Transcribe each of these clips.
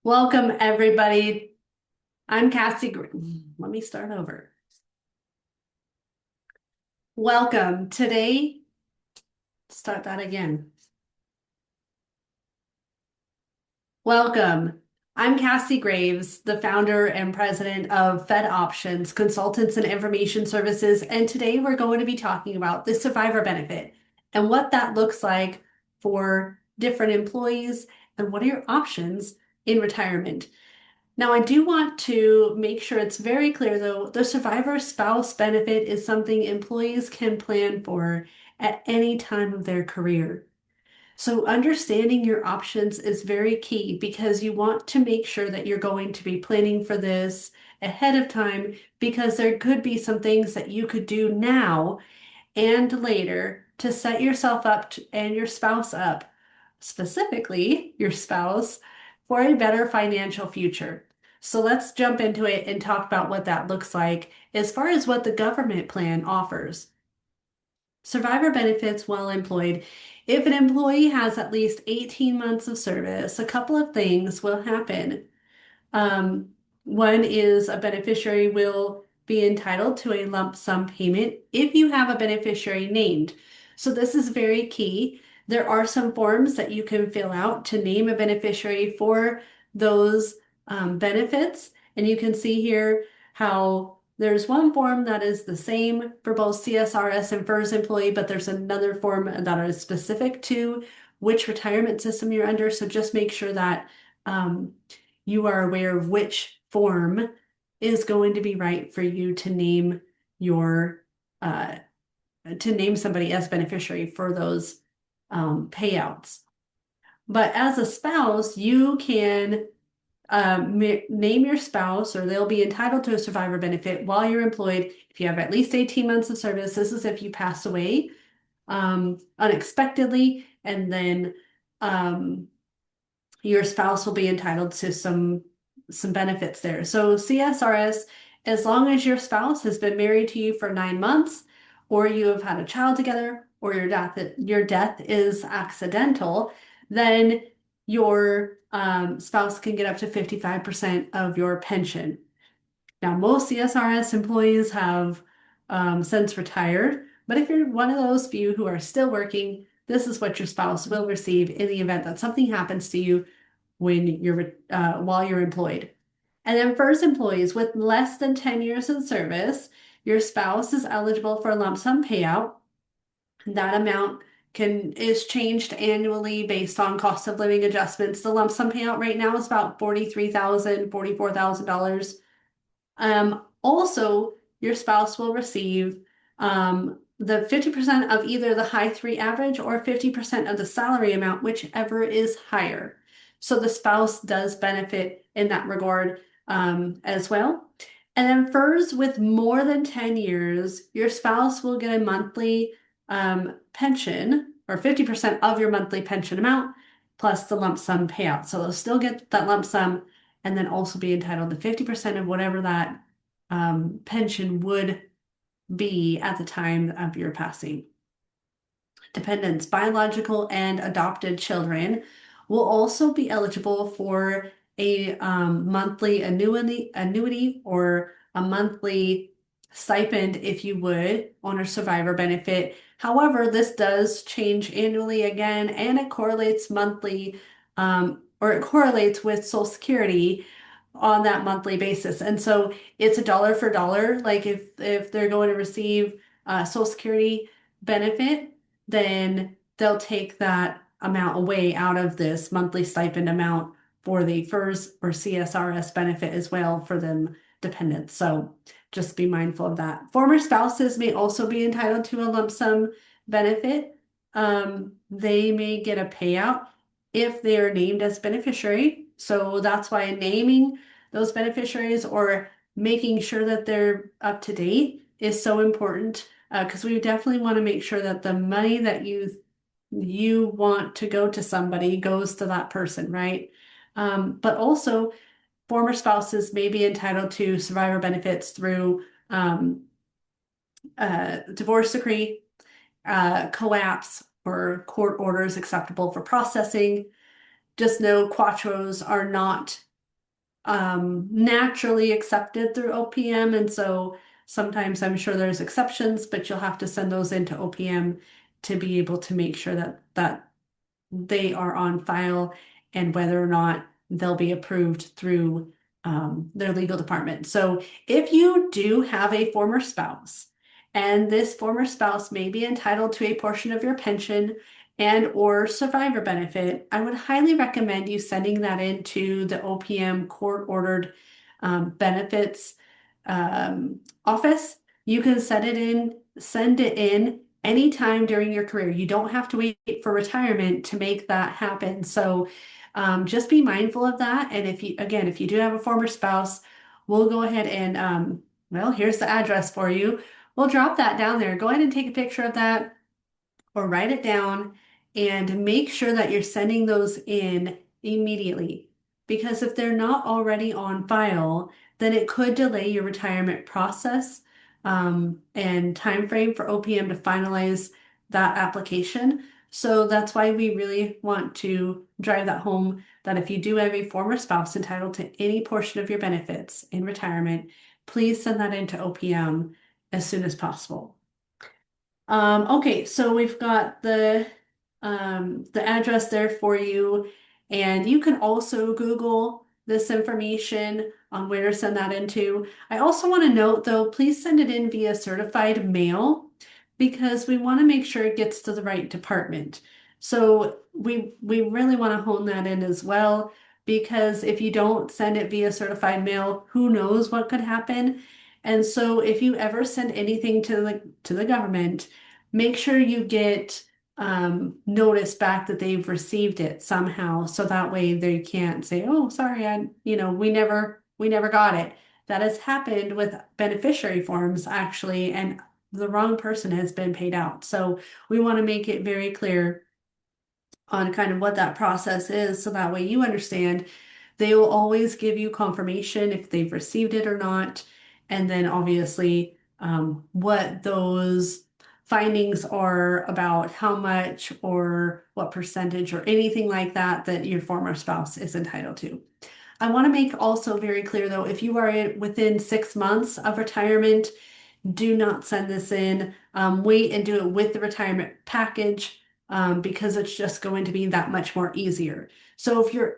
Welcome, everybody. I'm Cassie. Let me start over. Welcome. Today, start that again. Welcome. I'm Cassie Graves, the founder and president of Fed Options, Consultants and Information Services, and today we're going to be talking about the survivor benefit and what that looks like for different employees and what are your options in retirement. Now, I do want to make sure it's very clear, though, the survivor spouse benefit is something employees can plan for at any time of their career. So, understanding your options is very key because you want to make sure that you're going to be planning for this ahead of time because there could be some things that you could do now and later to set yourself up and your spouse up, specifically your spouse, for a better financial future. So let's jump into it and talk about what that looks like as far as what the government plan offers. Survivor benefits while employed. If an employee has at least 18 months of service, a couple of things will happen. Um, One is a beneficiary will be entitled to a lump sum payment if you have a beneficiary named. So this is very key. There are some forms that you can fill out to name a beneficiary for those benefits. And you can see here how there's one form that is the same for both CSRS and FERS employee, but there's another form that is specific to which retirement system you're under. So just make sure that um, you are aware of which form is going to be right for you to name your uh, to name somebody as beneficiary for those payouts. But as a spouse, you can name your spouse, or they'll be entitled to a survivor benefit while you're employed if you have at least 18 months of service. This is if you pass away unexpectedly, and then your spouse will be entitled to some benefits there. So CSRS, as long as your spouse has been married to you for 9 months, or you have had a child together, or your death is accidental, then your spouse can get up to 55% of your pension. Now, most CSRS employees have since retired, but if you're one of those few who are still working, this is what your spouse will receive in the event that something happens to you when you're while you're employed. And then FERS employees with less than 10 years in service, your spouse is eligible for a lump sum payout. That amount is changed annually based on cost of living adjustments. The lump sum payout right now is about $43,000, $44,000. Also, your spouse will receive the 50% of either the high three average or 50% of the salary amount, whichever is higher. So the spouse does benefit in that regard as well. And then FERS with more than 10 years, your spouse will get a monthly pension or 50% of your monthly pension amount plus the lump sum payout. So they'll still get that lump sum and then also be entitled to 50% of whatever that pension would be at the time of your passing. Dependents, biological and adopted children, will also be eligible for a monthly annuity or a monthly stipend, if you would, on a survivor benefit. However, this does change annually again, and it correlates monthly, or it correlates with Social Security on that monthly basis. And so it's a dollar for dollar. Like if they're going to receive Social Security benefit, then they'll take that amount away out of this monthly stipend amount for the FERS or CSRS benefit as well for them dependents. So just be mindful of that. Former spouses may also be entitled to a lump sum benefit. They may get a payout if they are named as beneficiary. So that's why naming those beneficiaries or making sure that they're up to date is so important because we definitely want to make sure that the money that you want to go to somebody goes to that person, right? But also, former spouses may be entitled to survivor benefits through divorce decree, collapse, or court orders acceptable for processing. Just know quattros are not naturally accepted through OPM. And so sometimes I'm sure there's exceptions, but you'll have to send those into OPM to be able to make sure that they are on file and whether or not they'll be approved through their legal department. So if you do have a former spouse and this former spouse may be entitled to a portion of your pension and or survivor benefit, I would highly recommend you sending that into the OPM court ordered benefits office. You can send it in anytime during your career. You don't have to wait for retirement to make that happen. So just be mindful of that. And if you do have a former spouse, we'll go ahead and, well, here's the address for you. We'll drop that down there. Go ahead and take a picture of that or write it down and make sure that you're sending those in immediately. Because if they're not already on file, then it could delay your retirement process and time frame for OPM to finalize that application. So that's why we really want to drive that home that if you do have a former spouse entitled to any portion of your benefits in retirement, please send that into OPM as soon as possible. Okay, so we've got the address there for you, and you can also Google this information on where to send that into. I also want to note though, please send it in via certified mail because we want to make sure it gets to the right department. So we really want to hone that in as well because if you don't send it via certified mail, who knows what could happen. And so if you ever send anything to the government, make sure you get notice back that they've received it somehow. So that way they can't say, oh, sorry, we never got it. That has happened with beneficiary forms actually, and the wrong person has been paid out. So we want to make it very clear on kind of what that process is so that way you understand. They will always give you confirmation if they've received it or not. And then obviously what those findings are about how much or what percentage or anything like that that your former spouse is entitled to. I want to make also very clear though, if you are within 6 months of retirement, do not send this in. Wait and do it with the retirement package because it's just going to be that much more easier. So if you're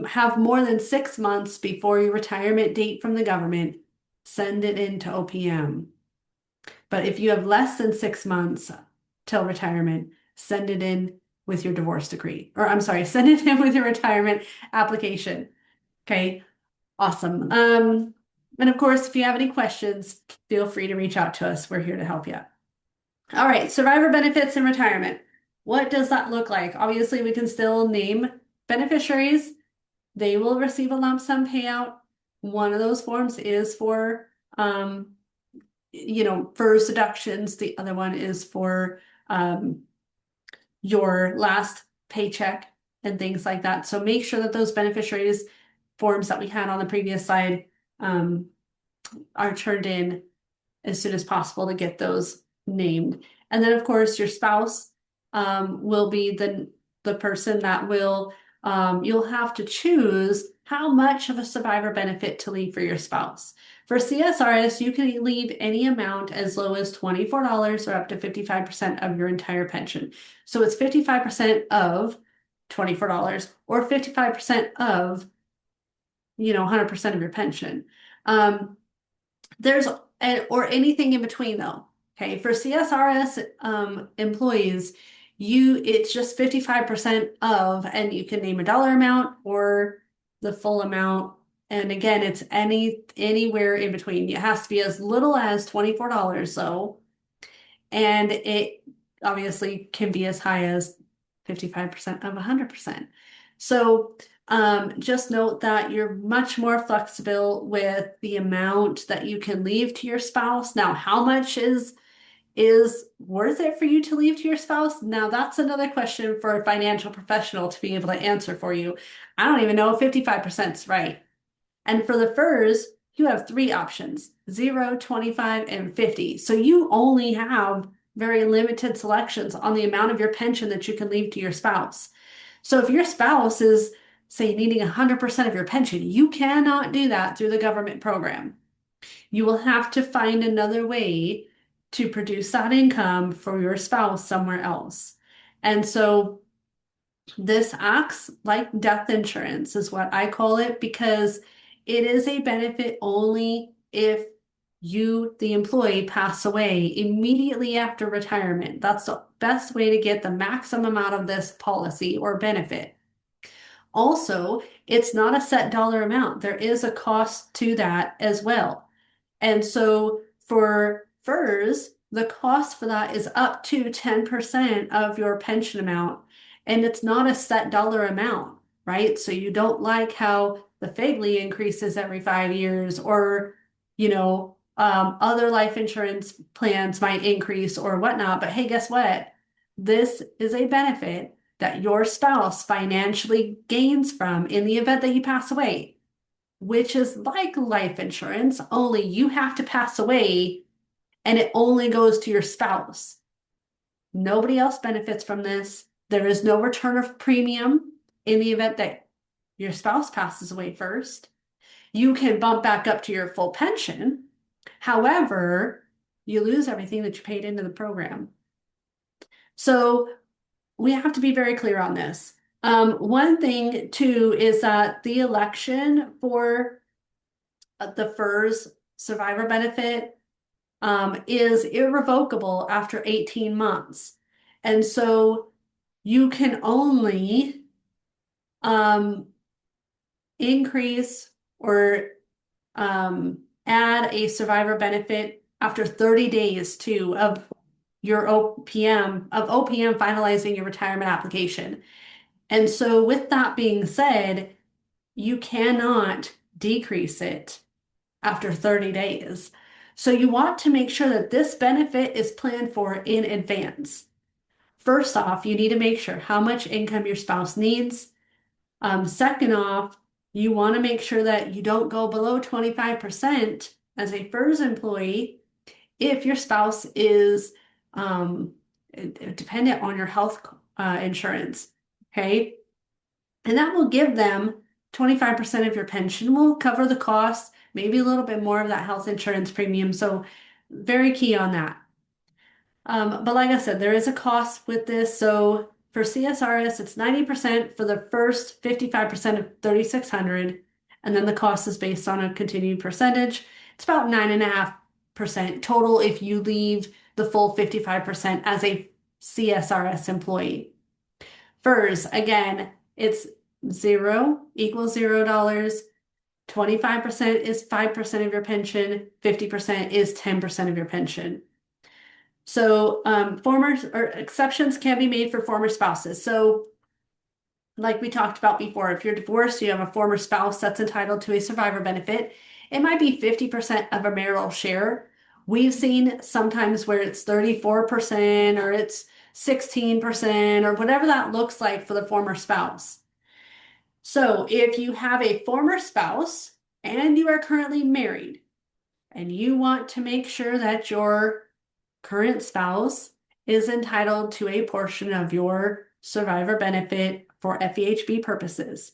have more than 6 months before your retirement date from the government, send it into OPM. But if you have less than 6 months till retirement, send it in with your divorce decree. Or I'm sorry, send it in with your retirement application. Okay, awesome. And of course, if you have any questions, feel free to reach out to us. We're here to help you. All right, survivor benefits in retirement. What does that look like? Obviously, we can still name beneficiaries. They will receive a lump sum payout. One of those forms is for, FERS deductions. The other one is for your last paycheck and things like that. So make sure that those beneficiaries forms that we had on the previous slide are turned in as soon as possible to get those named. And then of course your spouse will be the person that will you'll have to choose how much of a survivor benefit to leave for your spouse. For CSRS, you can leave any amount as low as $24 or up to 55% of your entire pension. So it's 55% of $24 or 55% of 100% of your pension. There's or anything in between though. Okay, for CSRS employees, it's just 55% of, and you can name a dollar amount or the full amount. And again, it's anywhere in between. It has to be as little as $24 though. And it obviously can be as high as 55% of 100%. So just note that you're much more flexible with the amount that you can leave to your spouse. Now, how much is worth it for you to leave to your spouse? Now, that's another question for a financial professional to be able to answer for you. I don't even know if 55% is right. And for the FERS, you have three options, 0, 25, and 50. So you only have very limited selections on the amount of your pension that you can leave to your spouse. So if your spouse is say, needing 100% of your pension. You cannot do that through the government program. You will have to find another way to produce that income for your spouse somewhere else. And so this acts like death insurance, is what I call it, because it is a benefit only if you, the employee, pass away immediately after retirement. That's the best way to get the maximum out of this policy or benefit. Also, it's not a set dollar amount. There is a cost to that as well. And so for FERS, the cost for that is up to 10% of your pension amount. And it's not a set dollar amount, right? So you don't like how the FEGLI increases every 5 years, or, other life insurance plans might increase or whatnot. But hey, guess what? This is a benefit that your spouse financially gains from in the event that you pass away, which is like life insurance, only you have to pass away and it only goes to your spouse. Nobody else benefits from this. There is no return of premium in the event that your spouse passes away first. You can bump back up to your full pension. However, you lose everything that you paid into the program. So we have to be very clear on this. One thing too is that the election for the FERS survivor benefit is irrevocable after 18 months. And so you can only increase or add a survivor benefit after 30 days too of your OPM finalizing your retirement application. And so with that being said, you cannot decrease it after 30 days. So you want to make sure that this benefit is planned for in advance. First off, you need to make sure how much income your spouse needs. Second off, you want to make sure that you don't go below 25% as a FERS employee if your spouse is dependent on your health insurance. Okay. And that will give them 25% of your pension, will cover the cost, maybe a little bit more of that health insurance premium. So very key on that. But like I said, there is a cost with this. So for CSRS, it's 90% for the first 55% of 3,600, and then the cost is based on a continued percentage. It's about 9.5% total if you leave the full 55% as a CSRS employee. FERS, again, it's 0 equals $0. 25% is 5% of your pension, 50% is 10% of your pension. So former or exceptions can be made for former spouses. So like we talked about before, if you're divorced, you have a former spouse that's entitled to a survivor benefit. It might be 50% of a marital share. We've seen sometimes where it's 34% or it's 16% or whatever that looks like for the former spouse. So if you have a former spouse and you are currently married and you want to make sure that your current spouse is entitled to a portion of your survivor benefit for FEHB purposes,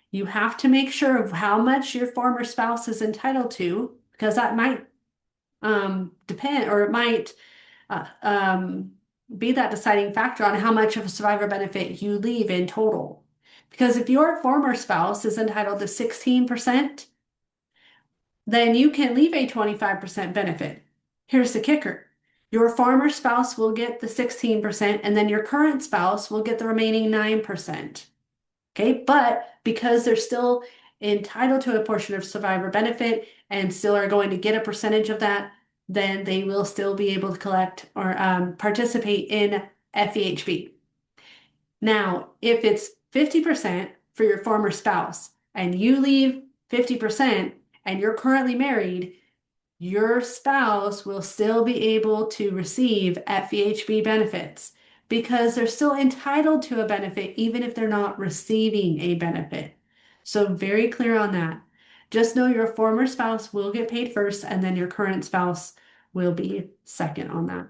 you have to make sure of how much your former spouse is entitled to, because that might depend, or it might be that deciding factor on how much of a survivor benefit you leave in total. Because if your former spouse is entitled to 16%, then you can leave a 25% benefit. Here's the kicker. Your former spouse will get the 16%, and then your current spouse will get the remaining 9%. Okay, but because they're still entitled to a portion of survivor benefit and still are going to get a percentage of that, then they will still be able to collect or participate in FEHB. Now, if it's 50% for your former spouse and you leave 50% and you're currently married, your spouse will still be able to receive FEHB benefits because they're still entitled to a benefit even if they're not receiving a benefit. So very clear on that. Just know your former spouse will get paid first and then your current spouse will be second on that.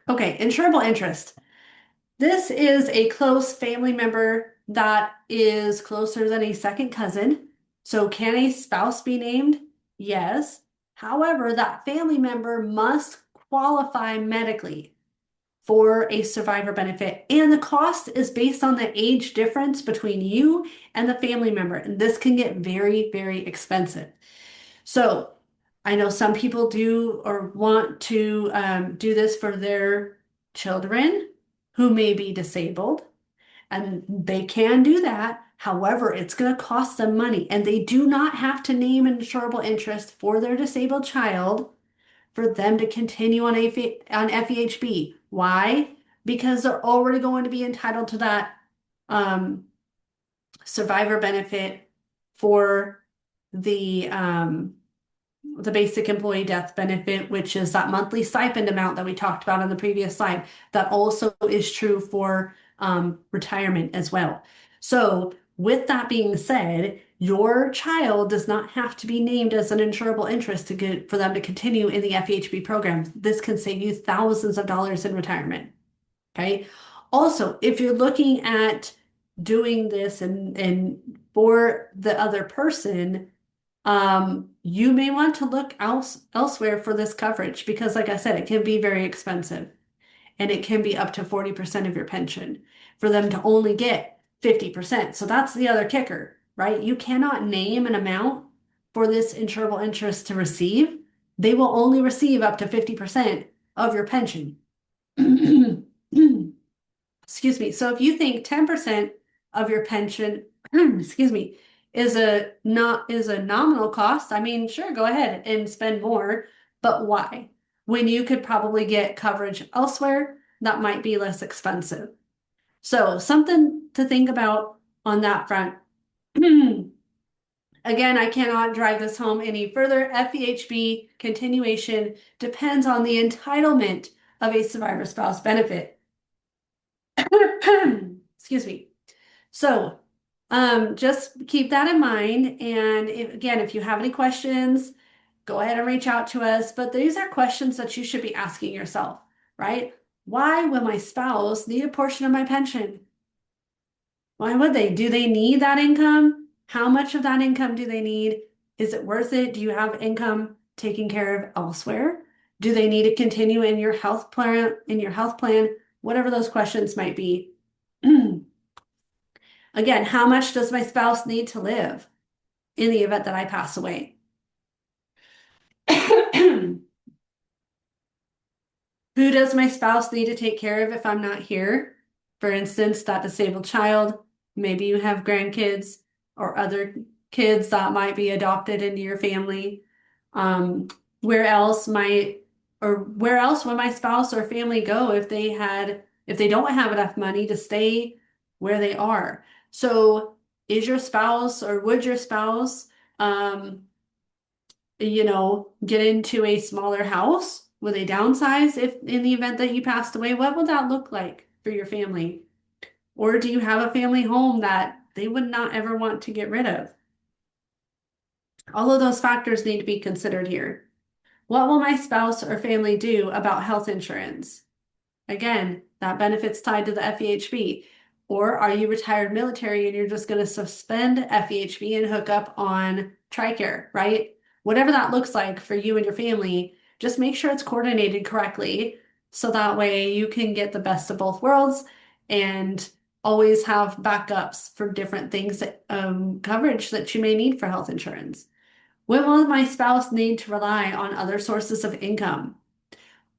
Okay, insurable interest. This is a close family member that is closer than a second cousin. So can a spouse be named? Yes. However, that family member must qualify medically for a survivor benefit. And the cost is based on the age difference between you and the family member. And this can get very, very expensive. So I know some people do or want to do this for their children who may be disabled, and they can do that. However, it's going to cost them money, and they do not have to name an insurable interest for their disabled child for them to continue on FEHB. Why? Because they're already going to be entitled to that um, survivor benefit for the um, the basic employee death benefit, which is that monthly stipend amount that we talked about on the previous slide. That also is true for retirement as well. So, with that being said, your child does not have to be named as an insurable interest to get for them to continue in the FEHB program. This can save you thousands of dollars in retirement. Okay. Also, if you're looking at doing this and for the other person, you may want to look elsewhere for this coverage because, like I said, it can be very expensive and it can be up to 40% of your pension for them to only get 50%. So that's the other kicker, right? You cannot name an amount for this insurable interest to receive. They will only receive up to 50% of your pension. Excuse me. So if you think 10% of your pension, excuse me, is a nominal cost, I mean, sure, go ahead and spend more, but why? When you could probably get coverage elsewhere that might be less expensive. So something to think about on that front. Again, I cannot drive this home any further. FEHB continuation depends on the entitlement of a survivor spouse benefit. Excuse me. So, just keep that in mind. And again, if you have any questions, go ahead and reach out to us. But these are questions that you should be asking yourself, right? Why will my spouse need a portion of my pension? Why would they? Do they need that income? How much of that income do they need? Is it worth it? Do you have income taken care of elsewhere? Do they need to continue in your health plan, whatever those questions might be. Again, how much does my spouse need to live in the event that I pass away? Who does my spouse need to take care of if I'm not here? For instance, that disabled child, maybe you have grandkids or other kids that might be adopted into your family. Um, where else might, or where else would my spouse or family go if they don't have enough money to stay where they are? So is your spouse or would your spouse, get into a smaller house? Will they downsize if in the event that you passed away? What would that look like for your family? Or do you have a family home that they would not ever want to get rid of? All of those factors need to be considered here. What will my spouse or family do about health insurance? Again, that benefit's tied to the FEHB. Or are you retired military and you're just going to suspend FEHB and hook up on TRICARE, right? Whatever that looks like for you and your family, just make sure it's coordinated correctly so that way you can get the best of both worlds and always have backups for different things coverage that you may need for health insurance. When will my spouse need to rely on other sources of income?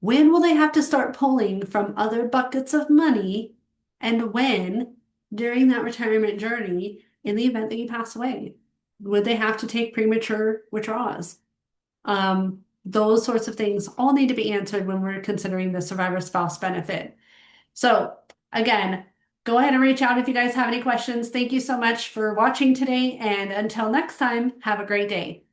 When will they have to start pulling from other buckets of money? And when during that retirement journey in the event that you pass away? Would they have to take premature withdrawals? Those sorts of things all need to be answered when we're considering the survivor spouse benefit. So again, go ahead and reach out if you guys have any questions. Thank you so much for watching today. And until next time, have a great day.